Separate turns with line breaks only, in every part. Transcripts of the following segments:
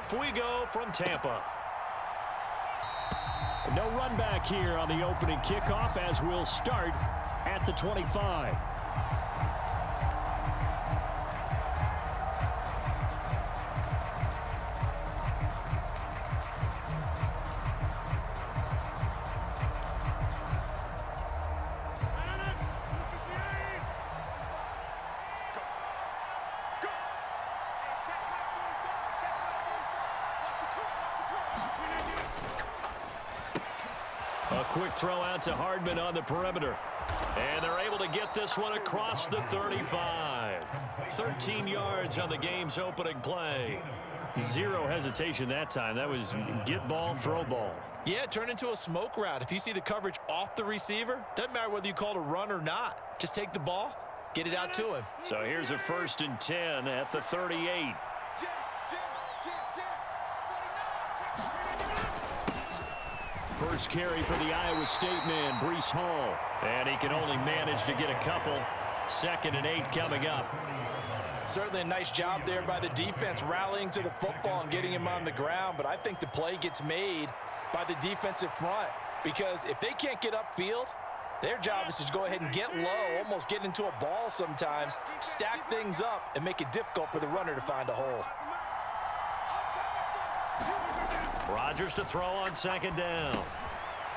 off we go from Tampa. No run back here on the opening kickoff as we'll start at the 25. A quick throw out to Hardman on the perimeter. And they're able to get this one across the 35. 13 yards on the game's opening play. Zero hesitation that time. That was get ball, throw ball.
Yeah, turn into a smoke route. If you see the coverage off the receiver, doesn't matter whether you call it a run or not. Just take the ball, get it out to him.
So here's a 1st and 10 at the 38. First carry for the Iowa State man, Breece Hall. And he can only manage to get a couple. 2nd and 8 coming up.
Certainly a nice job there by the defense rallying to the football and getting him on the ground. But I think the play gets made by the defensive front. Because if they can't get upfield, their job is to go ahead and get low, almost get into a ball sometimes, stack things up, and make it difficult for the runner to find a hole.
Rodgers to throw on 2nd down.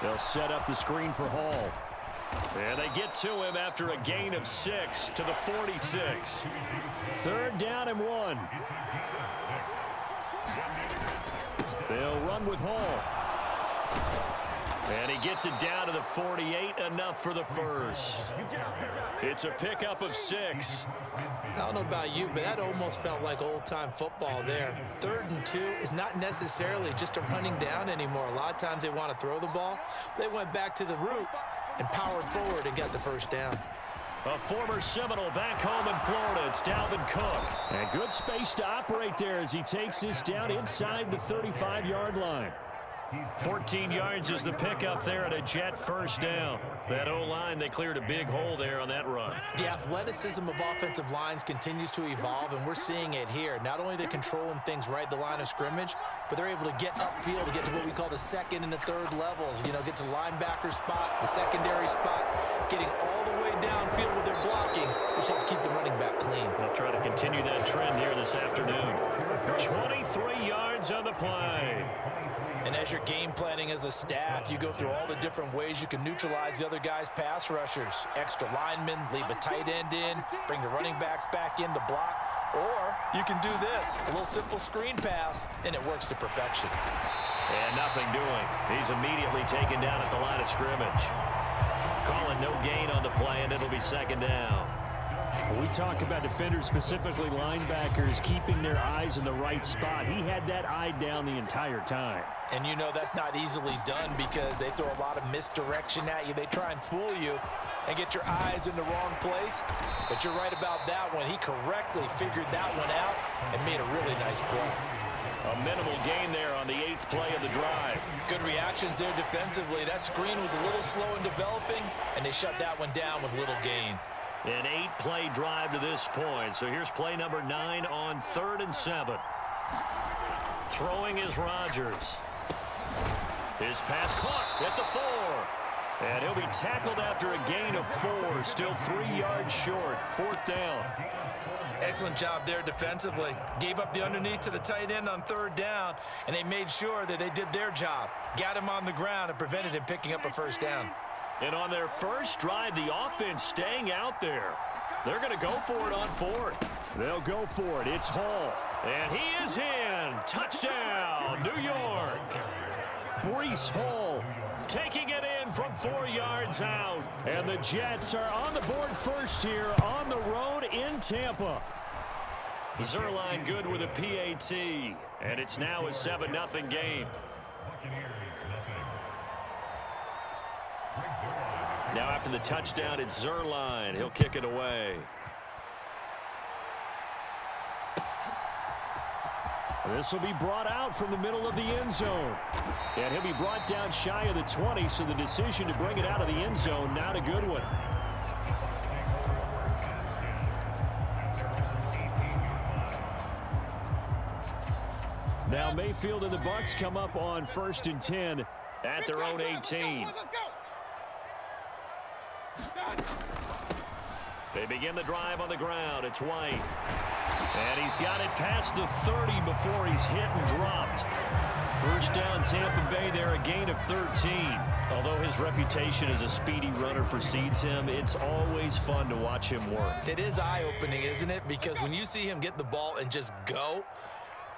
They'll set up the screen for Hall. And they get to him after a gain of 6 to the 46. 3rd down and 1. They'll run with Hall. And he gets it down to the 48, enough for the first. It's a pickup of 6.
I don't know about you, but that almost felt like old-time football there. 3rd and 2 is not necessarily just a running down anymore. A lot of times they want to throw the ball. They went back to the roots and powered forward and got the first down.
A former Seminole back home in Florida. It's Dalvin Cook. And good space to operate there as he takes this down inside the 35-yard line. 14 yards is the pickup there at a Jet 1st down. That O-line, they cleared a big hole there on that run.
The athleticism of offensive lines continues to evolve, and we're seeing it here. Not only are they controlling things right the line of scrimmage, but they're able to get upfield to get to what we call the 2nd and the 3rd levels. You know, get to linebacker spot, the secondary spot, getting all the way downfield with their blocking, which helps keep the running back clean.
They'll try to continue that trend here this afternoon. 23 yards on the play.
And as you're game planning as a staff, you go through all the different ways you can neutralize the other guy's pass rushers. Extra linemen, leave a tight end in, bring the running backs back in to block. Or you can do this, a little simple screen pass, and it works to perfection.
And nothing doing. He's immediately taken down at the line of scrimmage. Calling no gain on the play, and it'll be 2nd down. We talk about defenders, specifically linebackers, keeping their eyes in the right spot. He had that eye down the entire time.
And you know that's not easily done because they throw a lot of misdirection at you. They try and fool you and get your eyes in the wrong place. But you're right about that one. He correctly figured that one out and made a really nice play.
A minimal gain there on the 8th play of the drive.
Good reactions there defensively. That screen was a little slow in developing, and they shut that one down with little gain.
An 8-play drive to this point. So here's play number 9 on 3rd and 7. Throwing is Rodgers. His pass caught at the 4. And he'll be tackled after a gain of 4. Still 3 yards short. 4th down.
Excellent job there defensively. Gave up the underneath to the tight end on 3rd down, and they made sure that they did their job. Got him on the ground and prevented him picking up a 1st down.
And on their first drive, the offense staying out there. They're going to go for it on 4th. They'll go for it. It's Hall. And he is in. Touchdown, New York. Breece Hall taking it in from 4 yards out. And the Jets are on the board first here on the road in Tampa. Zerline good with a PAT. And it's now a 7-0 game. Now after the touchdown, it's Zerline. He'll kick it away. This will be brought out from the middle of the end zone. And he'll be brought down shy of the 20, so the decision to bring it out of the end zone, not a good one. Now Now Mayfield and the Bucs come up on 1st and 10 at their own 18. They begin the drive on the ground. It's White. And he's got it past the 30 before he's hit and dropped. First down, Tampa Bay there, a gain of 13. Although his reputation as a speedy runner precedes him, it's always fun to watch him work.
It is eye-opening, isn't it? Because when you see him get the ball and just go,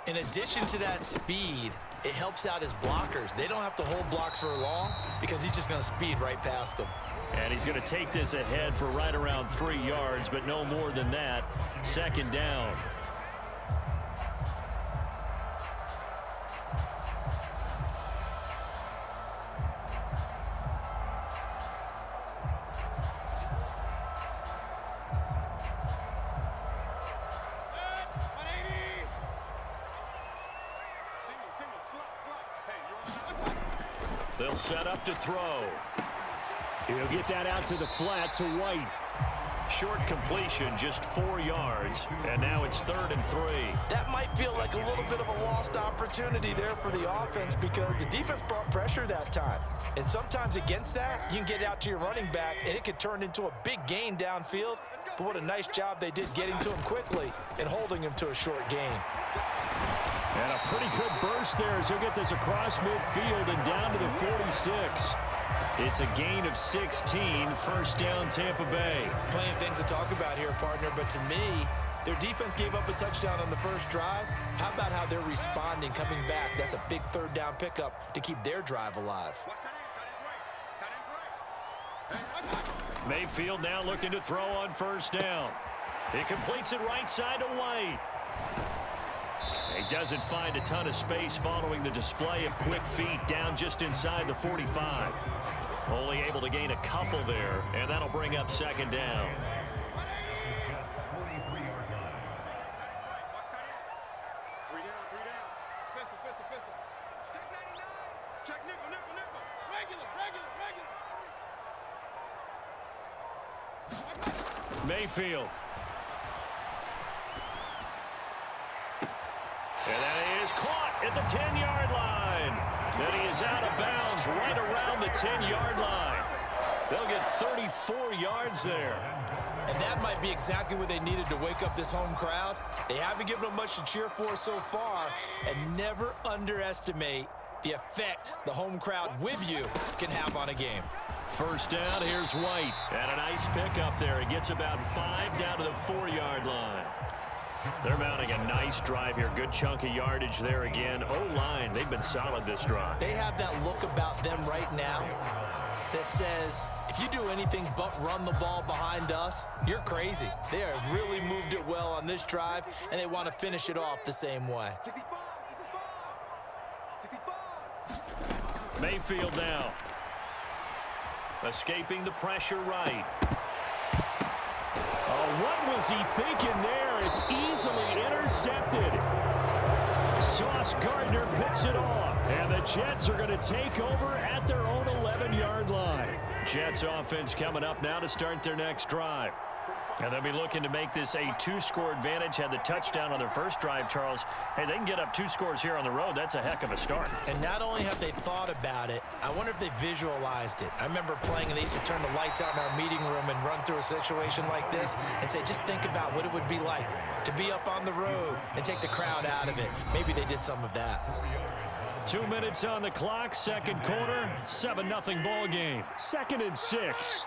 in addition to that speed, it helps out his blockers. They don't have to hold blocks for long because he's just going to speed right past them.
And he's going to take this ahead for right around 3 yards, but no more than that. 2nd down. They'll set up to throw. He'll get that out to the flat to White. Short completion, just 4 yards, and now it's 3rd and 3.
That might feel like a little bit of a lost opportunity there for the offense because the defense brought pressure that time. And sometimes against that, you can get out to your running back, and it could turn into a big gain downfield. But what a nice job they did getting to him quickly and holding him to a short gain.
And a pretty good burst there as he'll get this across midfield and down to the 46. It's a gain of 16, 1st down Tampa Bay.
Plenty of things to talk about here, partner, but to me, their defense gave up a touchdown on the first drive. How about how they're responding, coming back? That's a big 3rd down pickup to keep their drive alive.
Mayfield now looking to throw on 1st down. He completes it right side to White. He doesn't find a ton of space following the display of quick feet down just inside the 45. Only able to gain a couple there, and that'll bring up 2nd down. Mayfield. And that is caught at the 10-yard line. Then he is out of bounds right around the 10-yard line. They'll get 34 yards there.
And that might be exactly what they needed to wake up this home crowd. They haven't given them much to cheer for so far. And never underestimate the effect the home crowd with you can have on a game.
1st down, here's White. And a nice pickup there. He gets about 5 down to the 4-yard line. They're mounting a nice drive here. Good chunk of yardage there again. O-line, they've been solid this drive.
They have that look about them right now that says, if you do anything but run the ball behind us, you're crazy. They have really moved it well on this drive, and they want to finish it off the same way.
Mayfield now. Escaping the pressure right. Oh, what was he thinking there? It's easily intercepted. Sauce Gardner picks it off. And the Jets are going to take over at their own 11-yard line. Jets offense coming up now to start their next drive. And they'll be looking to make this a 2-score advantage. Had the touchdown on their first drive, Charles. Hey, they can get up 2 scores here on the road. That's a heck of a start.
And not only have they thought about it, I wonder if they visualized it. I remember playing, and they used to turn the lights out in our meeting room and run through a situation like this and say, just think about what it would be like to be up on the road and take the crowd out of it. Maybe they did some of that.
2 minutes on the clock, 2nd quarter, 7-0 ball game. 2nd and 6.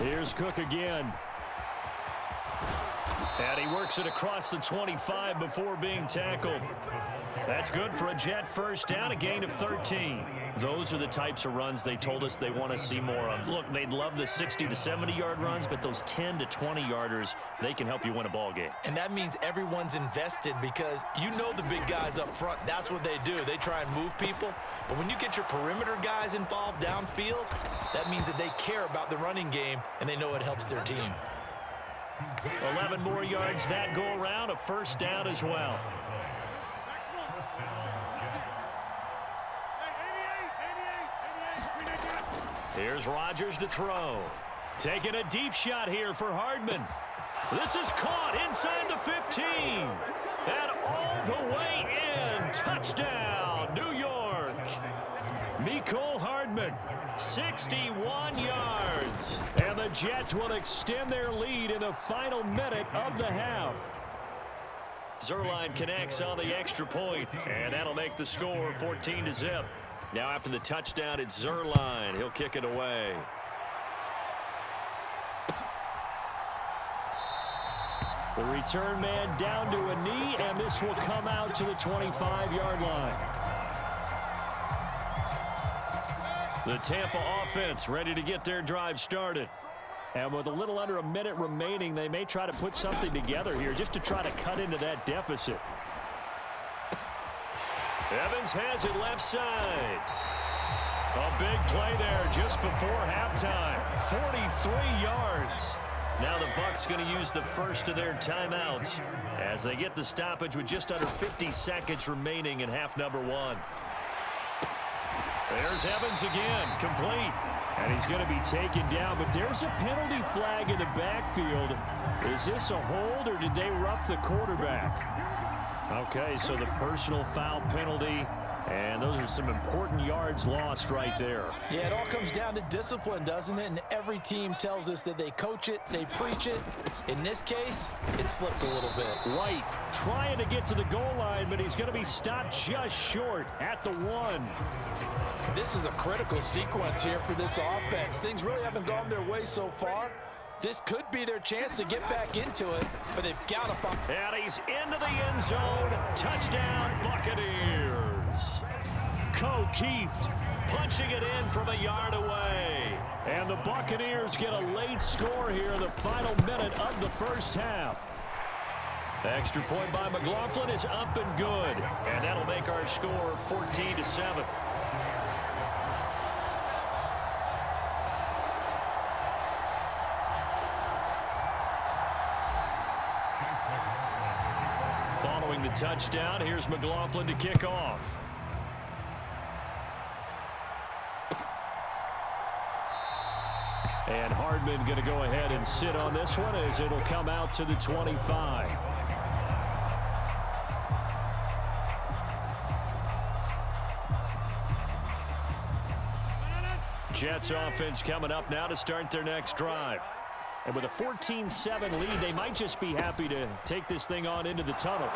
Here's Cook again. And he works it across the 25 before being tackled. That's good for a Jet 1st down, a gain of 13. Those are the types of runs they told us they want to see more of. Look, they'd love the 60 to 70-yard runs, but those 10 to 20-yarders, they can help you win a ball game.
And that means everyone's invested because you know the big guys up front, that's what they do. They try and move people. But when you get your perimeter guys involved downfield, that means that they care about the running game and they know it helps their team.
11 more yards that go around, a 1st down as well. Here's Rodgers to throw. Taking a deep shot here for Hardman. This is caught inside the 15. And all the way in. Touchdown, New York. Mecole Hardman, 61 yards. And the Jets will extend their lead in the final minute of the half. Zuerlein connects on the extra point, and that'll make the score 14-0. Now after the touchdown, it's Zuerlein. He'll kick it away. The return man down to a knee, and this will come out to the 25-yard line. The Tampa offense ready to get their drive started. And with a little under a minute remaining, they may try to put something together here just to try to cut into that deficit. Evans has it left side. A big play there just before halftime. 43 yards. Now the Bucs going to use the first of their timeouts as they get the stoppage with just under 50 seconds remaining in half number one. There's Evans again, complete. And he's going to be taken down, but there's a penalty flag in the backfield. Is this a hold, or did they rough the quarterback? Okay, so the personal foul penalty, and those are some important yards lost right there.
Yeah, it all comes down to discipline, doesn't it? And every team tells us that they coach it, they preach it. In this case, it slipped a little bit.
White trying to get to the goal line, but he's going to be stopped just short at the 1.
This is a critical sequence here for this offense. Things really haven't gone their way so far. This could be their chance to get back into it, but they've got to find.
And he's into the end zone. Touchdown, Buccaneers. O'Keefe punching it in from a yard away. And the Buccaneers get a late score here in the final minute of the first half. Extra point by McLaughlin is up and good. And that'll make our score 14-7. Following the touchdown, here's McLaughlin to kick off. And Hardman going to go ahead and sit on this one as it'll come out to the 25. Jets offense coming up now to start their next drive. And with a 14-7 lead, they might just be happy to take this thing on into the tunnel.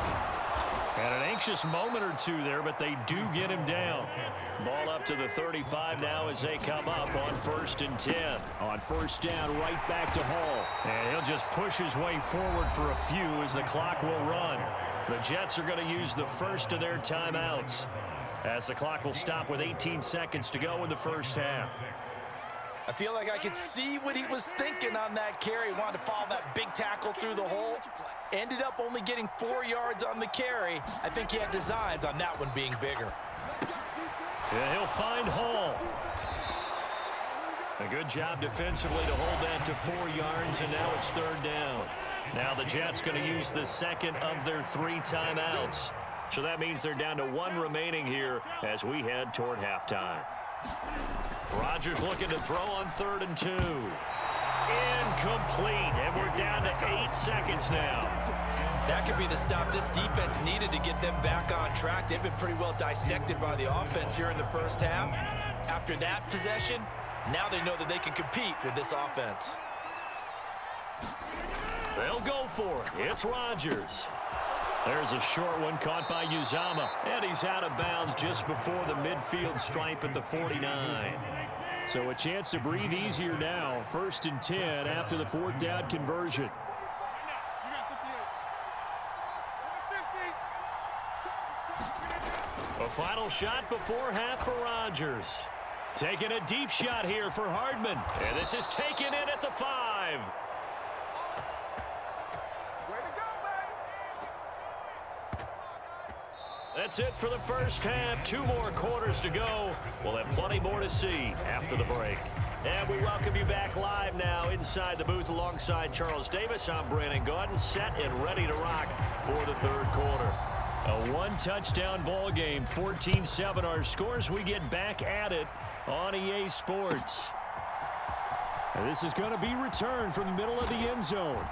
And an anxious moment or two there, but they do get him down. Ball up to the 35 now as they come up on 1st and 10. On first down, right back to Hall. And he'll just push his way forward for a few as the clock will run. The Jets are going to use the first of their timeouts as the clock will stop with 18 seconds to go in the first half.
I feel like I could see what he was thinking on that carry. Wanted to follow that big tackle through the hole. Ended up only getting 4 yards on the carry. I think he had designs on that one being bigger.
Yeah, he'll find Hall. A good job defensively to hold that to 4 yards, and now it's 3rd down. Now the Jets going to use the second of their 3 timeouts. So that means they're down to 1 remaining here as we head toward halftime. Rodgers looking to throw on 3rd and 2. Incomplete, and we're down to 8 seconds now.
That could be the stop this defense needed to get them back on track. They've been pretty well dissected by the offense here in the first half. After that possession, now they know that they can compete with this offense.
They'll go for it. It's Rodgers. There's a short one caught by Uzama, and he's out of bounds just before the midfield stripe at the 49. So a chance to breathe easier now. 1st and 10 after the 4th down conversion. A final shot before half for Rodgers. Taking a deep shot here for Hardman. And this is taken in at the 5. That's it for the first half. 2 more quarters to go. We'll have plenty more to see after the break. And we welcome you back live now inside the booth alongside Charles Davis. I'm Brandon Gaudin, set and ready to rock for the 3rd quarter. A 1-touchdown ball game, 14-7 our scores. We get back at it on EA Sports. And this is going to be returned from the middle of the end zone.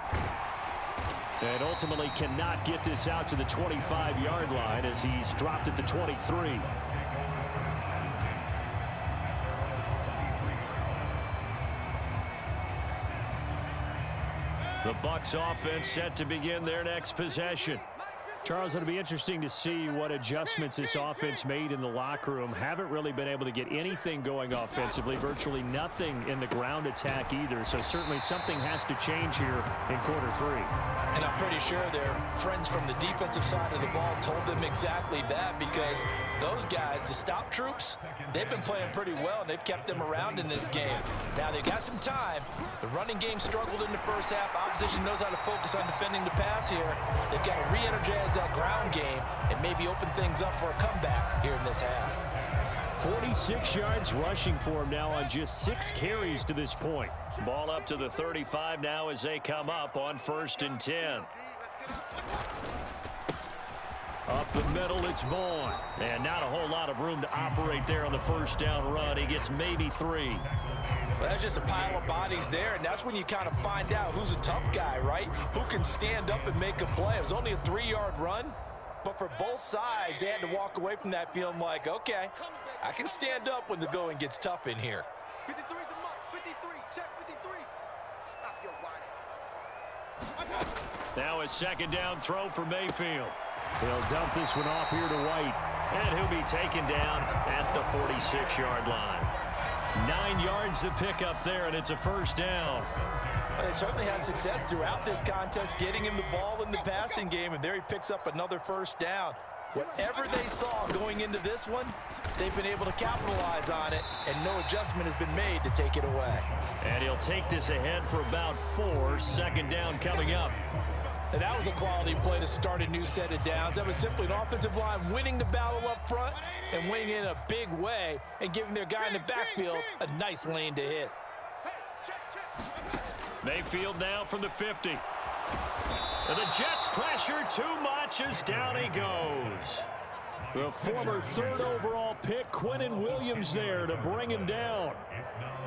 And ultimately cannot get this out to the 25-yard line as he's dropped at the 23. The Bucs offense set to begin their next possession. Charles, it'll be interesting to see what adjustments this offense made in the locker room. Haven't really been able to get anything going offensively, virtually nothing in the ground attack either. So certainly something has to change here in quarter three.
And I'm pretty sure their friends from the defensive side of the ball told them exactly that, because those guys, the stop troops, they've been playing pretty well, and they've kept them around in this game. Now, they've got some time. The running game struggled in the first half. Opposition knows how to focus on defending the pass here. They've got to re-energize that ground game and maybe open things up for a comeback here in this half.
46 yards rushing for him now on just 6 carries to this point. Ball up to the 35 now as they come up on 1st and 10. Up the middle, it's Vaughn. And not a whole lot of room to operate there on the first down run. He gets maybe 3.
Well, that's just a pile of bodies there, and that's when you kind of find out who's a tough guy, right? Who can stand up and make a play. It was only a 3-yard run, but for both sides, they had to walk away from that feeling like, okay, I can stand up when the going gets tough in here.
53 is the mark. 53, check 53. Stop your whining.
Now a second down throw for Mayfield. He'll dump this one off here to White, and he'll be taken down at the 46-yard line. 9 yards to pick up there, and it's a first down.
Well, they certainly had success throughout this contest, getting him the ball in the passing game, and there he picks up another first down. Whatever they saw going into this one, they've been able to capitalize on it, and no adjustment has been made to take it away.
And he'll take this ahead for about 4. Second down coming up.
And that was a quality play to start a new set of downs. That was simply an offensive line winning the battle up front and winning in a big way and giving their guy in the backfield a nice lane to hit.
Mayfield now from the 50. And the Jets pressure too much as down he goes. The former 3rd overall pick, Quinnen Williams, there to bring him down.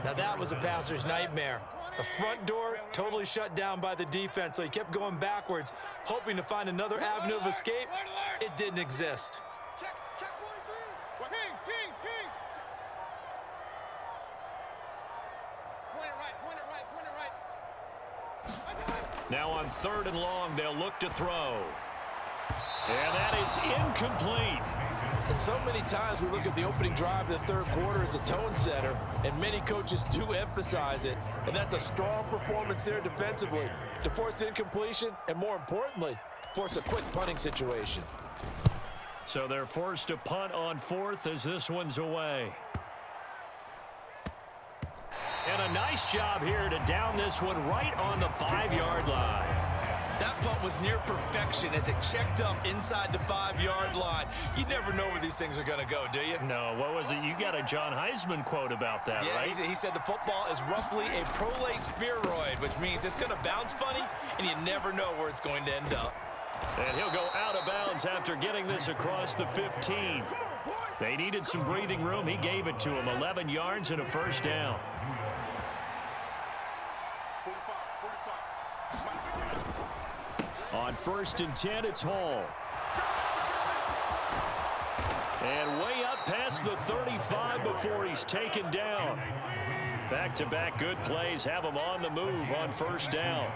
Now that was a passer's nightmare. The front door totally shut down by the defense, so he kept going backwards, hoping to find another avenue of escape. It didn't exist.
Check 43. Kings. Point it right.
Now on 3rd and long, they'll look to throw. And that is incomplete.
And so many times we look at the opening drive of the 3rd quarter as a tone setter, and many coaches do emphasize it, and that's a strong performance there defensively to force incompletion and, more importantly, force a quick punting situation.
So they're forced to punt on 4th as this one's away. And a nice job here to down this one right on the 5-yard line.
That punt was near perfection as it checked up inside the 5-yard line. You never know where these things are going to go, do you?
No, what was it? You got a John Heisman quote about that,
yeah,
right?
He said the football is roughly a prolate spheroid, which means it's going to bounce funny, and you never know where it's going to end up.
And he'll go out of bounds after getting this across the 15. They needed some breathing room. He gave it to him. 11 yards and a first down. On 1st and 10, it's Hall. And way up past the 35 before he's taken down. Back-to-back good plays have him on the move on first down.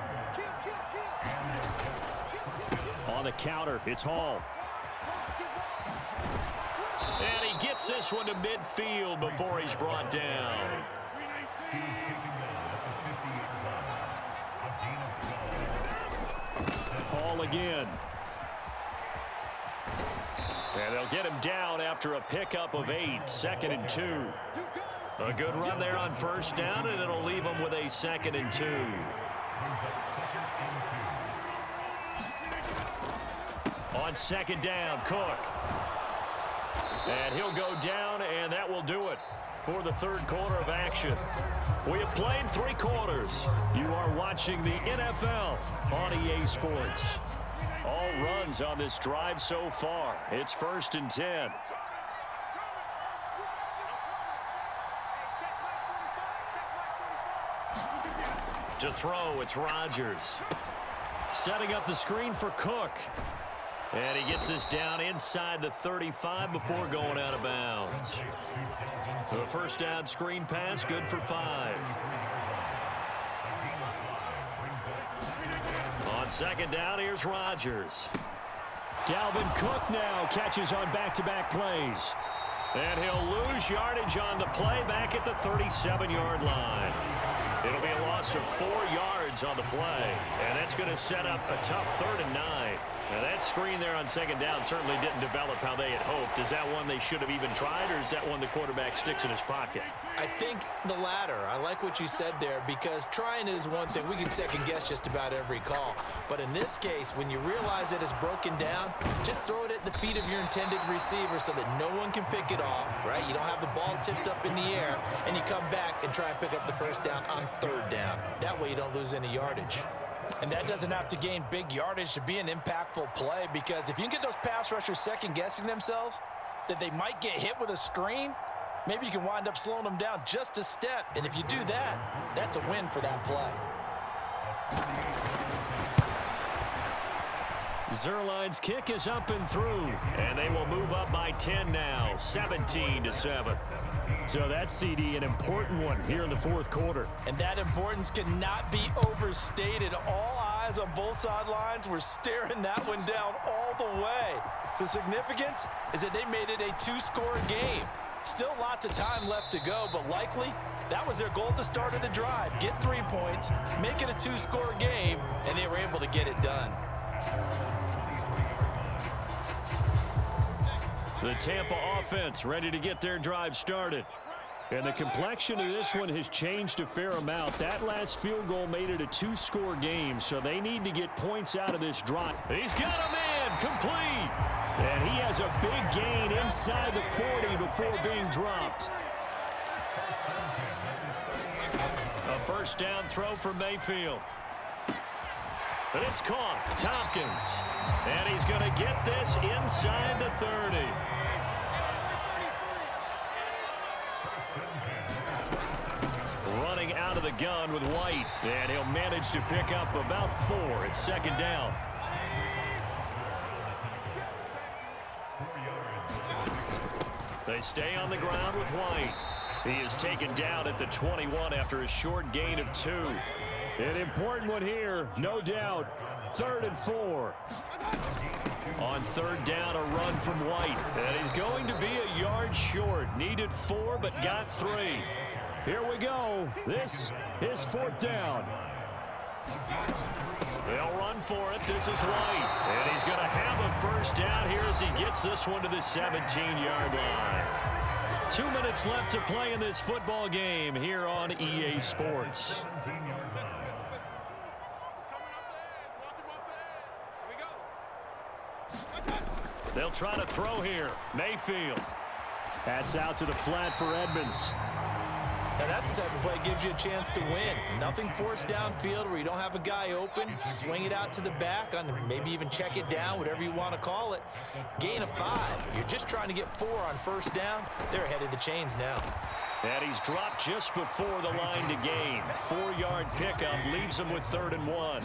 On the counter, it's Hall. And he gets this one to midfield before he's brought down. Hall again. And they'll get him down after a pickup of 8, 2nd and 2. A good run there on first down, and it'll leave him with a 2nd and 2. On 2nd down, Cook. And he'll go down, and that will do it for the 3rd quarter of action. We have played 3 quarters. You are watching the NFL on EA Sports. All runs on this drive so far. It's 1st and 10. To throw, it's Rodgers. Setting up the screen for Cook. And he gets us down inside the 35 before going out of bounds. The first down screen pass, good for 5. On second down, here's Rodgers. Dalvin Cook now catches on back-to-back plays. And he'll lose yardage on the play back at the 37-yard line. It'll be a loss of 4 yards on the play. And that's going to set up a tough 3rd and 9. Now that screen there on second down certainly didn't develop how they had hoped. Is that one they should have even tried, or is that one the quarterback sticks in his pocket?
I think the latter. I like what you said there, because trying it is one thing. We can second guess just about every call. But in this case, when you realize that it's broken down, just throw it at the feet of your intended receiver so that no one can pick it off, right? You don't have the ball tipped up in the air, and you come back and try and pick up the first down on 3rd down. That way you don't lose any yardage.
And that doesn't have to gain big yardage to be an impactful play, because if you can get those pass rushers second-guessing themselves that they might get hit with a screen, maybe you can wind up slowing them down just a step. And if you do that, that's a win for that play.
Zerline's kick is up and through, and they will move up by 10 now, 17-7. So that's, CD, an important one here in the 4th quarter.
And that importance cannot be overstated. All eyes on both sidelines were staring that one down all the way. The significance is that they made it a 2-score game. Still lots of time left to go, but likely that was their goal at the start of the drive. Get 3 points, make it a 2-score game, and they were able to get it done.
The Tampa offense ready to get their drive started. And the complexion of this one has changed a fair amount. That last field goal made it a 2-score game, so they need to get points out of this drive. He's got a man complete. And he has a big gain inside the 40 before being dropped. A first down throw for Mayfield. But it's caught. Tompkins. And he's going to get this inside the 30. Running out of the gun with White. And he'll manage to pick up about 4 at second down. They stay on the ground with White. He is taken down at the 21 after a short gain of 2. An important one here, no doubt. 3rd and 4. On 3rd down, a run from White. And he's going to be a yard short. Needed 4, but got 3. Here we go. This is 4th down. They'll run for it. This is White. And he's going to have a first down here as he gets this one to the 17-yard line. 2 minutes left to play in this football game here on EA Sports. They'll try to throw here. Mayfield. That's out to the flat for Edmonds.
Now that's the type of play that gives you a chance to win. Nothing forced downfield where you don't have a guy open. Swing it out to the back, on maybe even check it down, whatever you want to call it. Gain of 5. You're just trying to get 4 on first down. They're ahead of the chains now.
And he's dropped just before the line to gain. 4-yard pickup leaves him with 3rd and 1.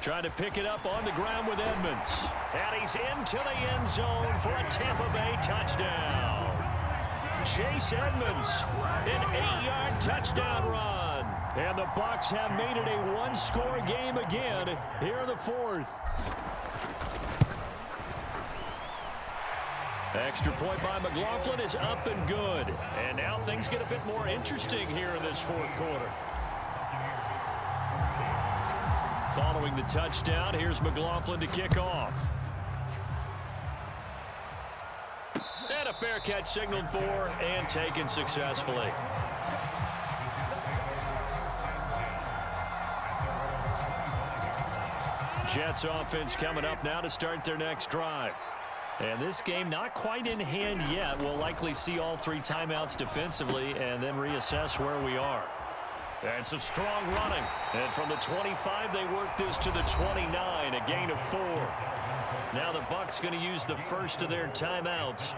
Trying to pick it up on the ground with Edmonds. And he's into the end zone for a Tampa Bay touchdown. Chase Edmonds, an 8-yard touchdown run. And the Bucs have made it a 1-score game again here in the 4th. Extra point by McLaughlin is up and good. And now things get a bit more interesting here in this 4th quarter. Following the touchdown, here's McLaughlin to kick off. And a fair catch signaled for and taken successfully. Jets offense coming up now to start their next drive. And this game not quite in hand yet. We'll likely see all 3 timeouts defensively and then reassess where we are. And some strong running. And from the 25, they work this to the 29, a gain of 4. Now the Bucs going to use the first of their timeouts,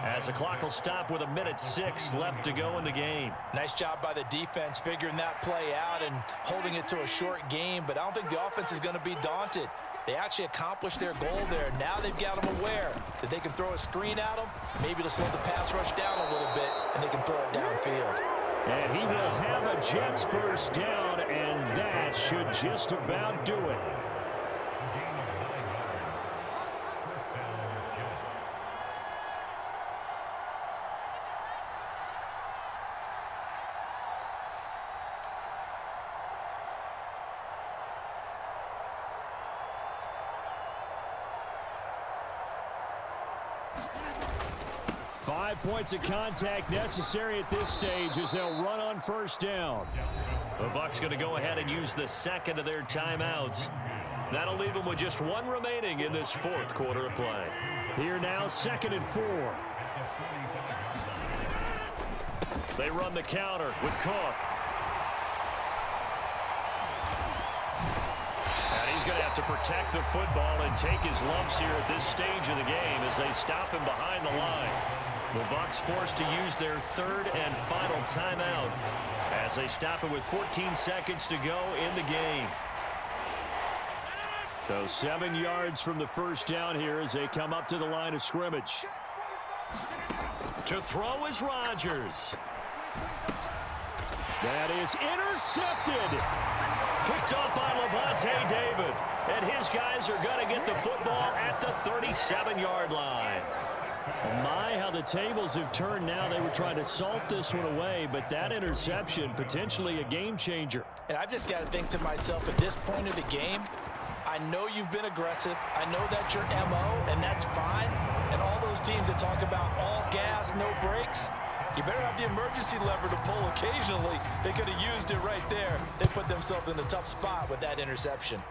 as the clock will stop with 1:06 left to go in the game.
Nice job by the defense figuring that play out and holding it to a short game, but I don't think the offense is going to be daunted. They actually accomplished their goal there. Now they've got them aware that they can throw a screen at them, maybe to slow the pass rush down a little bit, and they can throw it downfield.
And he will have a Jets first down, and that should just about do it. Five points of contact necessary at this stage as they'll run on first down. The Bucs going to go ahead and use the second of their timeouts. That'll leave them with just one remaining in this fourth quarter of play. Here now, 2nd and 4. They run the counter with Cook. And he's going to have to protect the football and take his lumps here at this stage of the game as they stop him behind the line. The Bucs forced to use their third and final timeout as they stop it with 14 seconds to go in the game. So 7 yards from the first down here as they come up to the line of scrimmage. To throw is Rodgers. That is intercepted. Picked off by Levante David. And his guys are going to get the football at the 37-yard line. My, how the tables have turned now. They were trying to salt this one away, but that interception, potentially a game changer.
And I've just got to think to myself, at this point of the game, I know you've been aggressive. I know that's your MO, and that's fine. And all those teams that talk about all gas, no brakes, you better have the emergency lever to pull occasionally. They could have used it right there. They put themselves in a tough spot with that interception.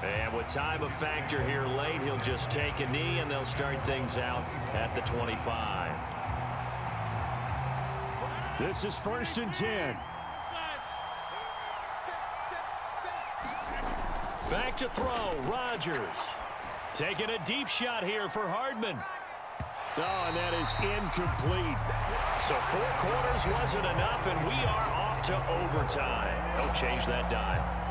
And with time a factor here late, he'll just take a knee, and they'll start things out at the 25. This is 1st and 10. Back to throw, Rodgers. Taking a deep shot here for Hardman. Oh, and that is incomplete. So 4 quarters wasn't enough, and we are off to overtime. Don't change that dial.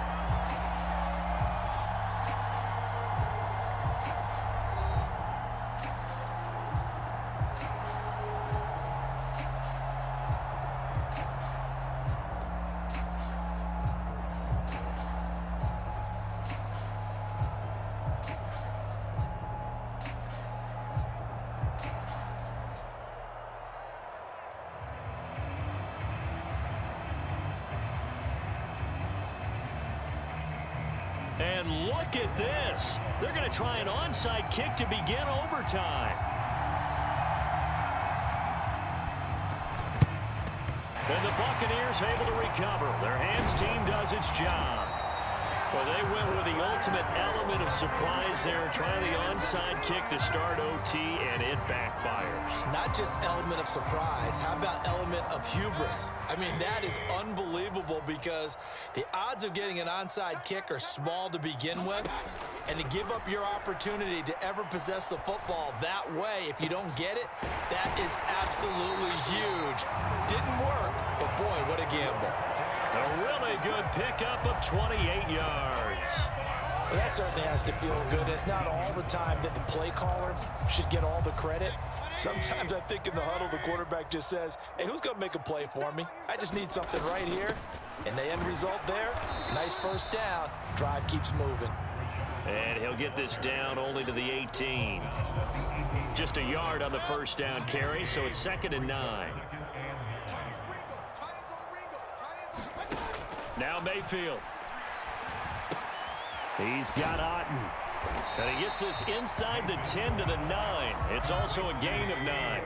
And look at this. They're going to try an onside kick to begin overtime. And the Buccaneers able to recover. Their hands team does its job. Well, they went with the ultimate element of surprise there, trying the onside kick to start OT, and it backfires.
Not just element of surprise. How about element of hubris? I mean, that is unbelievable because the odds of getting an onside kick are small to begin with. And to give up your opportunity to ever possess the football that way, if you don't get it, that is absolutely huge. Didn't work, but boy, what a gamble.
A really good pickup of 28 yards.
Well, that certainly has to feel good. It's not all the time that the play caller should get all the credit. Sometimes I think in the huddle, the quarterback just says, hey, who's going to make a play for me? I just need something right here. And the end result there, nice first down. Drive keeps moving.
And he'll get this down only to the 18. Just a yard on the first down carry, so it's 2nd and 9. Now Mayfield. He's got Otten. And he gets this inside the 10 to the 9. It's also a gain of 9.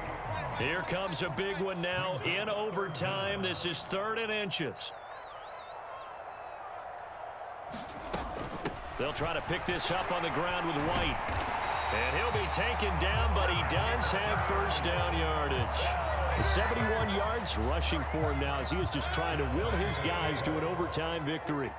Here comes a big one now in overtime. This is 3rd and inches. They'll try to pick this up on the ground with White. And he'll be taken down, but he does have first down yardage. 71 yards rushing for him now as he is just trying to will his guys to an overtime victory.